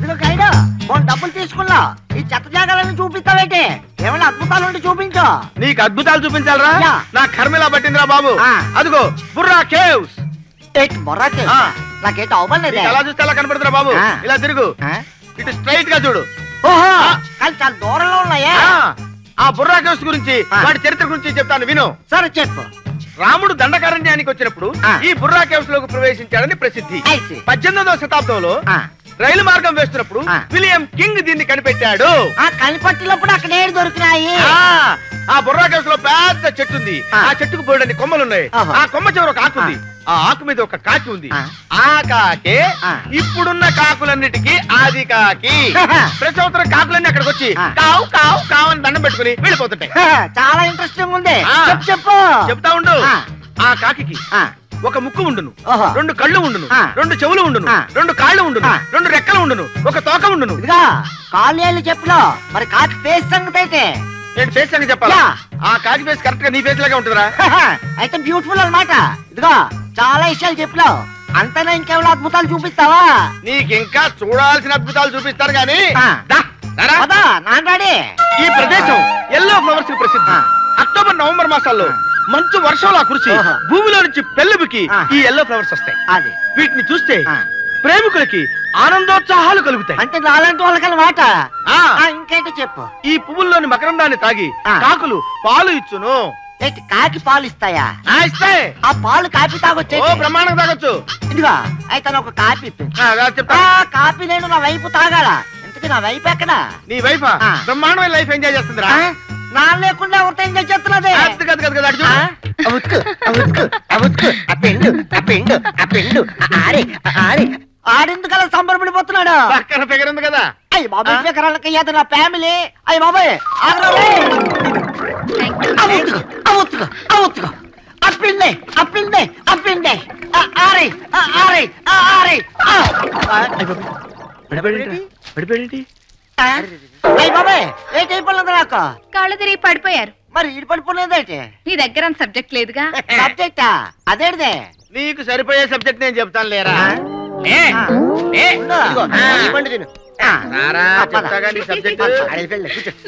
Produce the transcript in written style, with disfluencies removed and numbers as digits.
ఇదిగో గైడ్ డబ్బులు తీసుకున్నా ఈ చెత్త జాగాలను చూపిస్తావేంటి ఏమైనా అద్భుతాలు ఉంటే చూపించు నీకు అద్భుతాలు చూపించాలరా నా కర్మిలా పట్టిందిరా బాబు అదిగో బుర్రా కేవ్స్ బొర్రా కేవ్స్ నాకేంటి అవలేదు ఎలా చూస్తే ఎలా కనపడుతురా బాబు ఇలా తిరుగు ఇటు స్ట్రైట్ గా చూడు ఓహో కానీ చాలా దూరంలో ఉన్నాయా ఆ బుర్రా కేవ్స్ గురించి వాటి చరిత్ర గురించి చెప్తాను విను సరే చెప్పు రాముడు దండకారణ్యానికి వచ్చినప్పుడు ఈ బుర్రా కేవ్స్ లోకి ప్రవేశించాడని ప్రసిద్ధి 18వ శతాబ్దంలో రైలు మార్గం వేస్తున్నప్పుడు విలియం కింగ్ దీన్ని కనిపెట్టాడు కనిపెట్టినప్పుడు అక్కడ ఏడు దొరికినాయి ఆ బుర్రా కేవ్స్ లో పెద్ద చెట్టు ఉంది ఆ చెట్టుకు బోల్డన్ని కొమ్మలున్నాయి ఆ కొమ్మ చివర ఒక ఆకు ఉంది ఆ ఆకు మీద ఒక కాకి ఉంది ఆ కాకే ఇప్పుడున్న కాకులన్నిటికీ ఆది కాకి ప్రతి సంవత్సరం కాకులన్నీ అక్కడికి వచ్చి కావు కావు కావు అని దండం పెట్టుకుని వెళ్ళిపోతుంటాయి చాలా ఇంట్రెస్టింగ్ ఉంది చెప్పు చెప్తా ఉండు ఆ కాకి ఒక ముక్కు ఉండును రెండు కళ్ళు ఉండును రెండు చెవులు ఉండును రెండు కాళ్ళు ఉండును రెండు రెక్కలు ఉండును ఒక తోక ఉండును కాళ్ళు చెప్పులో మరి కాకి ఫేస్ సంగతి అయితే నేను ఫేస్ సంగతి చెప్పాలా ఆ కాకి ఫేస్ కరెక్ట్ గా నీ ఫేస్ లాగా ఉంటుందిరా అయితే బ్యూటిఫుల్ అన్నమాట ఇదిగో చాలా విషయాలు చెప్పినావు అంతేనా ఇంకేమైనా అద్భుతాలు చూపిస్తావా నీకు ఇంకా చూడాల్సిన అద్భుతాలు చూపిస్తారు గానీ నాన్నరాడే ఈ ప్రదేశం ఎల్లో ఫ్లవర్స్ కి ప్రసిద్ధి అక్టోబర్ నవంబర్ మాసాల్లో మంచు వర్షంలా కురిసి భూమిలో నుంచి పెళ్ళుబికి ఈ ఎల్లో ఫ్లవర్స్ వస్తాయి వీటిని చూస్తే ప్రేమికులకి ఆనందోత్సాహాలు కలుగుతాయి అంటే నాలాంటి వాళ్ళకన్నమాట ఇంకేంటి చెప్పు ఈ పువ్వుల్లోని మకరందాన్ని తాగి కాకులు పాలు ఇచ్చును కాకి పాలు ఇస్తాయా ఇస్తాయి ఆ పాలు కాపీ తాగొచ్చు బ్రహ్మాండం తాగొచ్చు ఇదిగా అయితే ఒక కాపీ కాపీ నేను నా వైపు తాగాల ఇంతకీ నా వైపు ఎక్కడా నీ వైఫ్ బ్రహ్మాండమైన లైఫ్ ఎంజాయ్ చేస్తుందిరా నా లేకుండా ఎవరితో ఎంజాయ్ చేస్తున్నది ఆడెందుకలా సంబరపడిపోతున్నాడు పక్కన ఫిగర్ ఉంది కదా అయ్యి బాబాయ్ ఫిగరాలకి నా ఫ్యామిలీ అయ్యి బాబాయ్ అప్పిండే అప్పిండే అప్పిండే ఆరే ఆరే ఆరే అయ్యి బాబాయ్ ఏటైపోలేదు నాకు కాళ్ళు తిరిగి పడిపోయారు మరి ఇటు పడిపోలేదేంటి నీ దగ్గర సబ్జెక్ట్ లేదుగా సబ్జెక్టా అదేంటిదే నీకు సరిపోయే సబ్జెక్ట్ నేను చెప్తాను లేరా సబ్జెక్ట్